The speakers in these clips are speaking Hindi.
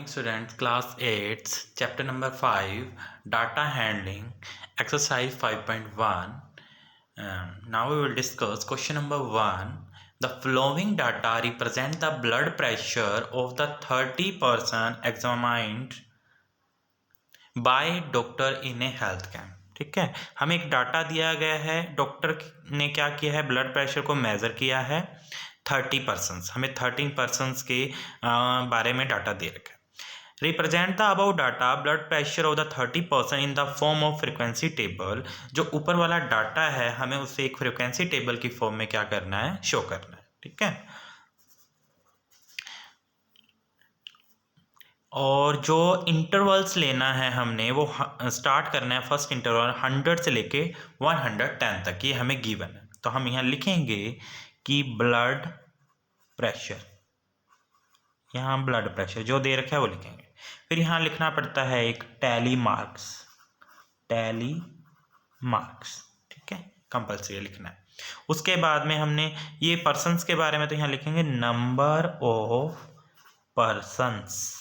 morning students, class 8, chapter number 5, data handling, exercise 5.1. Now we will discuss question number 1. The following data represent the blood pressure of the 30 person examined by doctor in A health camp. ठीक है, हमें एक डाटा दिया गया है, डॉक्टर ने क्या किया है, ब्लड प्रेशर को मेज़र किया है 30 पर्सनस, हमें 13 पर्सनस के बारे में डाटा दे रखा है। Represent the about data blood pressure of the 30 person in the form of frequency table. जो ऊपर वाला डाटा है हमें उसे एक फ्रिक्वेंसी टेबल की फॉर्म में क्या करना है, शो करना है। ठीक है, और जो इंटरवल्स लेना है हमने वो स्टार्ट करना है, फर्स्ट इंटरवल 100 से लेके 110 तक, ये हमें गिवन है। तो हम यहाँ लिखेंगे कि ब्लड प्रेशर, यहाँ ब्लड प्रेशर जो दे रखा है वो लिखेंगे। फिर यहाँ लिखना पड़ता है एक टैली मार्क्स, ठीक है, कंपल्सरी लिखना है। उसके बाद में हमने ये पर्सन्स के बारे में तो यहाँ लिखेंगे नंबर ऑफ पर्सन्स।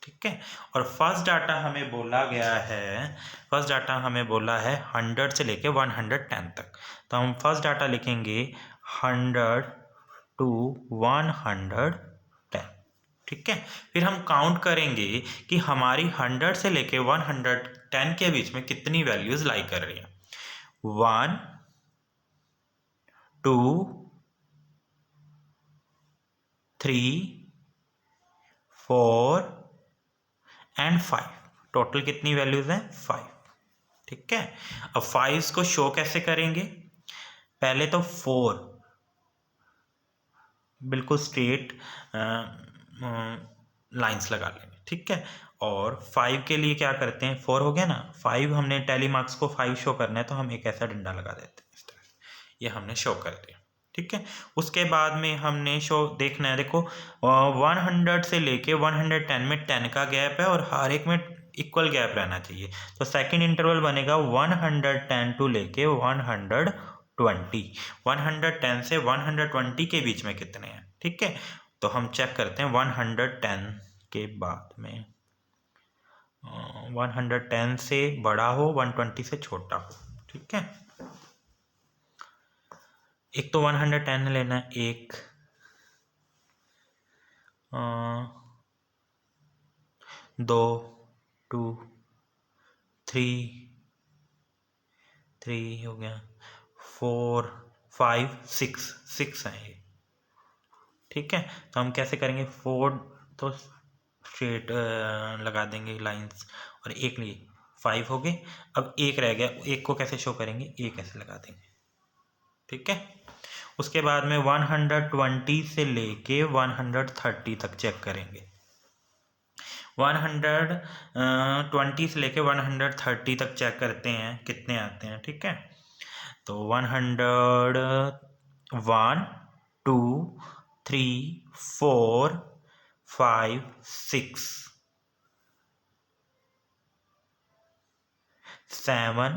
ठीक है, और फर्स्ट डाटा हमें बोला गया है, फर्स्ट डाटा हमें बोला है 100 से लेके 110 तक। तो हम फर्स्ट डाटा लिखेंगे 100 to 110। ठीक है, फिर हम काउंट करेंगे कि हमारी 100 से लेके 110 के बीच में कितनी वैल्यूज लाई कर रही हैं। 1, 2, 3, 4 एंड 5। टोटल कितनी वैल्यूज हैं, 5। ठीक है, अब 5 को शो कैसे करेंगे, पहले तो 4 बिल्कुल स्ट्रेट लाइंस लगा लेंगे। ठीक है, और 5 के लिए क्या करते हैं, 4 हो गया ना, 5 हमने टैली मार्क्स को 5 शो करना है तो हम एक ऐसा डंडा लगा देते हैं, इस तरह से ये हमने शो कर दिया। ठीक है, उसके बाद में हमने शो देखना है, देखो 100 से लेके 110 में 10 का गैप है और हर एक में इक्वल गैप रहना चाहिए। तो सेकंड इंटरवल बनेगा 110 टू लेके 120, 110 से 120 के बीच में कितने हैं। ठीक है, तो हम चेक करते हैं 110 के बाद में 110 से बड़ा हो, 120 से छोटा हो। ठीक है, एक तो 110 लेना है, एक 2, 2, 3 हो गया, 4, 5, 6 है ये। ठीक है, तो हम कैसे करेंगे, 4 तो स्ट्रेट लगा देंगे लाइंस, और एक लिए 5 हो गए। अब एक रह गया, एक को कैसे शो करेंगे, एक ऐसे लगा देंगे। ठीक है, उसके बाद में 120 से लेके 130 तक चेक करेंगे। 120 से लेके 130 तक चेक करते हैं कितने आते हैं। ठीक है, तो 101, 2, 3, 4, 5, 6, 7,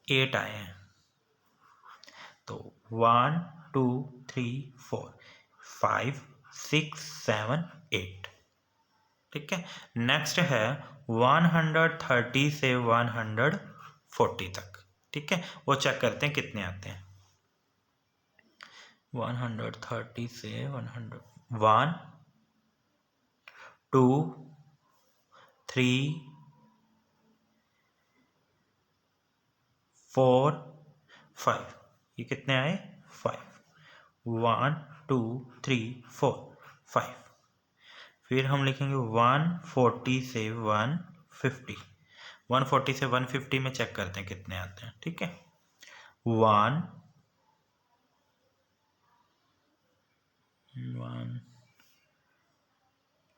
8 आए हैं। तो 1, 2, 3, 4, 5, 6, 7, 8। ठीक है, नेक्स्ट है 130 से 140 तक। ठीक है, वो चेक करते हैं कितने आते हैं। 130 से 100, 1, 2, 3, 4, 5। ये कितने आए, 5। 1, 2, 3, 4, 5। फिर हम लिखेंगे 140 से 150, 140 से 150 में चेक करते हैं कितने आते हैं। ठीक है, 1,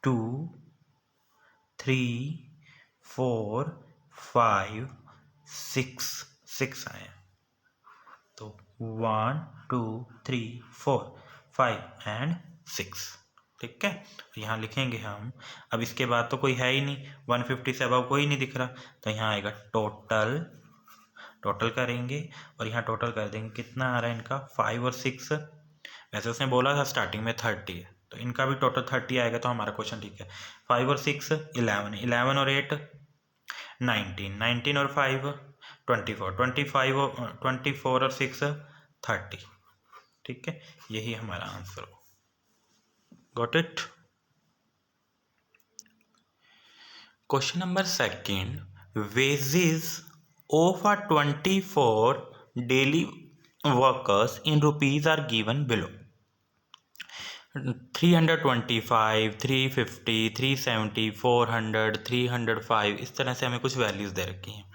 2, 3, 4, 5, 6 आए हैं। तो 1, 2, 3, 4, 5 एंड 6। ठीक है, यहाँ लिखेंगे हम। अब इसके बाद तो कोई है ही नहीं, 150 से अबव कोई नहीं दिख रहा, तो यहाँ आएगा टोटल करेंगे और यहाँ टोटल कर देंगे, कितना आ रहा है इनका, 5 और 6, वैसे उसने बोला था स्टार्टिंग में 30 है, तो इनका भी टोटल 30 आएगा, तो हमारा क्वेश्चन ठीक है। 5 और 6 11, 11 और 8 19, 19 और 5 24, 24 और 6 30। ठीक है, यही हमारा आंसर हो। Got it. Question number second, wages of a 24 daily workers in rupees are given below. 325, 350, 370, 400, 305, इस तरह से हमें कुछ वैल्यूज दे रखी हैं।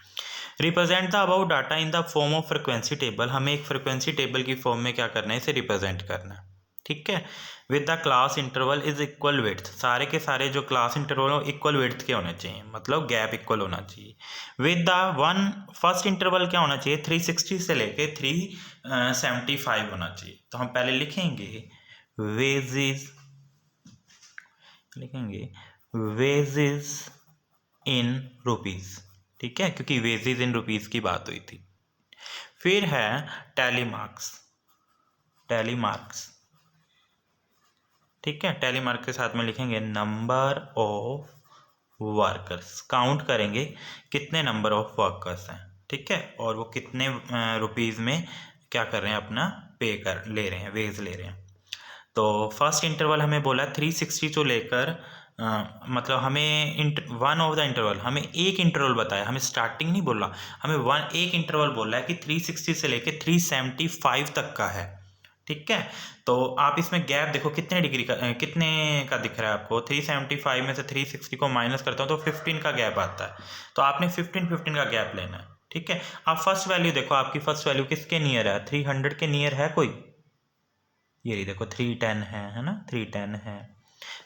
Represent the about data in the form of frequency table, हमें एक फ्रिक्वेंसी टेबल की फॉर्म में क्या करना है, इसे रिप्रेजेंट करना है। ठीक है, with the class interval is equal width, सारे के सारे जो क्लास इंटरवल हो इक्वल विड्थ के होने चाहिए, मतलब गैप इक्वल होना चाहिए। With the one first interval क्या होना चाहिए, 360 से लेके 375 होना चाहिए। तो हम पहले लिखेंगे वेजेस, लिखेंगे वेजेस इन रुपीज। ठीक है, क्योंकि वेजेस इन रुपीज की बात हुई थी। फिर है टैली मार्क्स, टैली मार्क्स। ठीक है, टैली मार्क के साथ में लिखेंगे नंबर ऑफ वर्कर्स, काउंट करेंगे कितने नंबर ऑफ वर्कर्स हैं। ठीक है, और वो कितने रुपीज़ में क्या कर रहे हैं, अपना पे कर ले रहे हैं, वेज ले रहे हैं। तो फर्स्ट इंटरवल हमें बोला 360 तो लेकर मतलब हमें वन ऑफ द इंटरवल, हमें एक इंटरवल बताया, हमें स्टार्टिंग नहीं बोला, हमें एक इंटरवल बोला है कि 360 से लेकर 375 तक का है। ठीक है, तो आप इसमें गैप देखो कितने डिग्री का कितने का दिख रहा है आपको। 375 में से 360 को माइनस करता हूँ तो 15 का गैप आता है, तो आपने 15 का गैप लेना है। ठीक है, आप फर्स्ट वैल्यू देखो, आपकी फर्स्ट वैल्यू किसके नियर है, 300 के नियर है कोई, ये देखो 310 है ना, 310 है।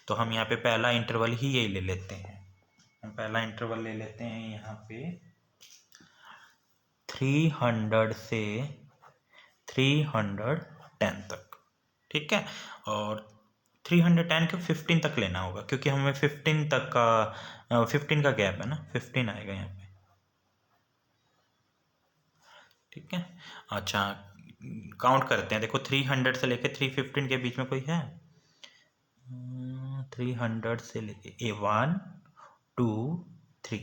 तो हम यहाँ पे पहला इंटरवल ही यही ले लेते हैं, हम पहला इंटरवल ले लेते हैं यहाँ पे 300 से 310 तक। ठीक है, और 310 को 15 तक लेना होगा, क्योंकि हमें 15 तक का 15 का गैप है ना, 15 आएगा यहाँ पे। ठीक है, अच्छा काउंट करते हैं, देखो 300 से लेके 315 के बीच में कोई है, 300 से लेके 1 2 3,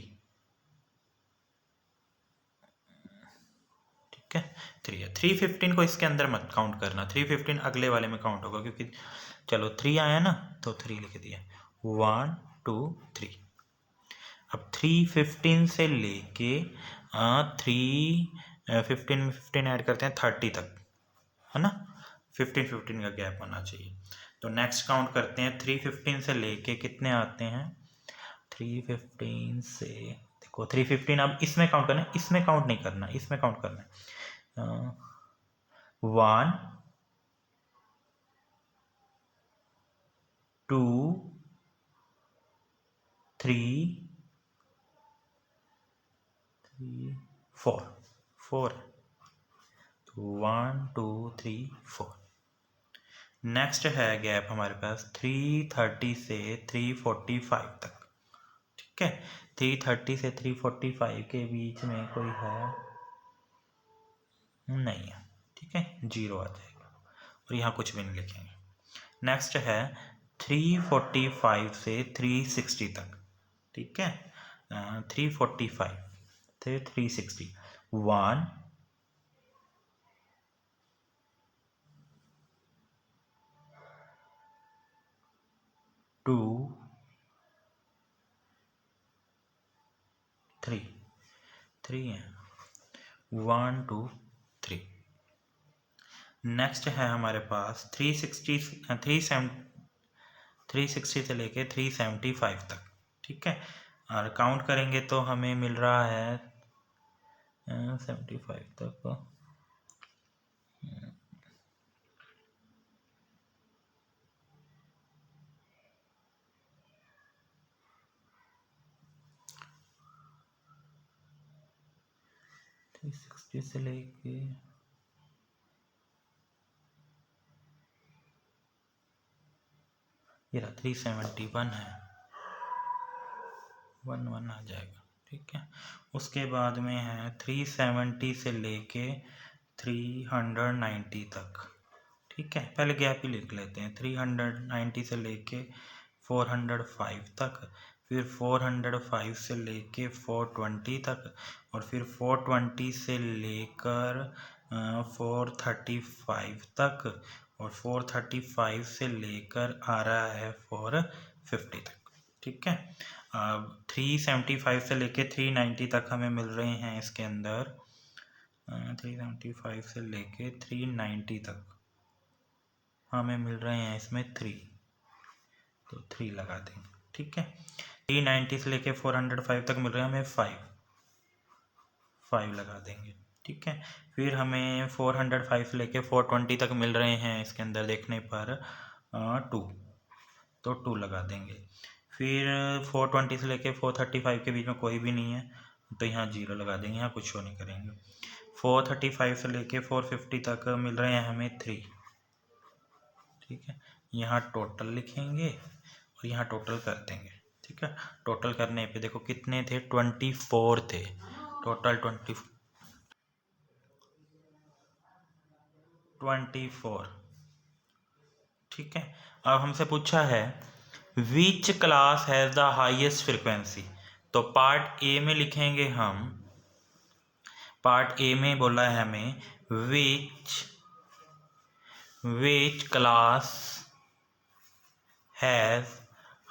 ठीक है 3 है। 315 को इसके अंदर मत काउंट करना, 315 अगले वाले में काउंट होगा, क्योंकि चलो 3 आया ना तो 3 लिख दिया, 1 2 3। अब 315 से लेके 315 में 15 ऐड करते हैं 30 तक, है ना, 15 का गैप होना चाहिए। तो नेक्स्ट काउंट करते हैं, 315 से लेके कितने आते हैं, 315 से देखो 315, अब इसमें काउंट करना है, इसमें काउंट नहीं करना, इसमें काउंट करना है 1 2 3 4, 4 1 2 3 4। नेक्स्ट है गैप हमारे पास 330 से 345 तक। ठीक है, 330 से 345 के बीच में कोई है नहीं है। ठीक है, 0 आ जाएगा, और यहाँ कुछ भी नहीं लिखेंगे। नेक्स्ट है 345 से 360 तक। ठीक है, 345 से 360, 1 2 3, 3 है, 1 2 3। नेक्स्ट है हमारे पास 360 से लेके 375 तक। ठीक है, और काउंट करेंगे तो हमें मिल रहा है 75 तक, से लेके ये 371 है, 1 आ जाएगा। ठीक है, उसके बाद में है 370 से लेके 390 तक। ठीक है, पहले गैप ही लिख लेते हैं। 390 से लेके 405 तक, फिर 405 से लेके 420 तक, और फिर 420 से लेकर 435 तक, और 435 से लेकर आ रहा है 450 तक। ठीक है, अब 375 से लेके 390 तक हमें मिल रहे हैं इसके अंदर 375 से लेके 390 तक हमें मिल रहे हैं इसमें 3, तो 3 लगा देंगे। ठीक है, 390 से लेके 405 तक मिल रहे हैं हमें 5 लगा देंगे। ठीक है, फिर हमें 405 से लेके 420 तक मिल रहे हैं इसके अंदर देखने पर 2, तो 2 लगा देंगे। फिर 420 से लेके 435 के बीच में कोई भी नहीं है, तो यहाँ 0 लगा देंगे, यहाँ कुछ शो नहीं करेंगे। 435 से लेके 450 तक मिल रहे हैं हमें 3। ठीक है, यहाँ टोटल लिखेंगे और यहाँ टोटल कर देंगे। ठीक है, टोटल करने पे देखो कितने थे, 24 थे टोटल, 24। ठीक है, अब हमसे पूछा है which class has the highest frequency, तो पार्ट ए में लिखेंगे हम, पार्ट ए में बोला है हमें which class has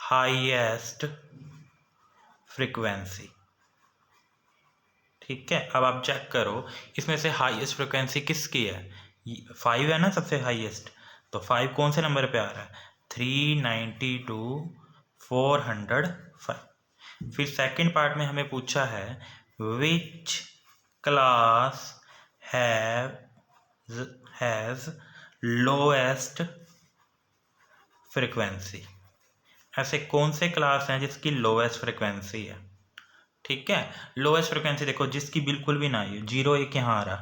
highest frequency। ठीक है, अब आप चेक करो इसमें से हाईएस्ट फ्रिक्वेंसी किसकी है, 5 है ना सबसे हाईएस्ट, तो 5 कौन से नंबर पे आ रहा है, 392 405। फिर सेकंड पार्ट में हमें पूछा है which class has lowest frequency, ऐसे कौन से क्लास हैं जिसकी लोएस्ट फ्रिक्वेंसी है। ठीक है, लोएस्ट फ्रिक्वेंसी देखो जिसकी बिल्कुल भी ना आई, 0 1 यहाँ आ रहा,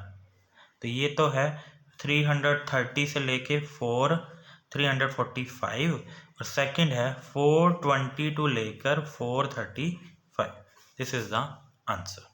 तो ये तो है 330 से लेके 345, और सेकंड है 420 टू लेकर 435। This is the answer.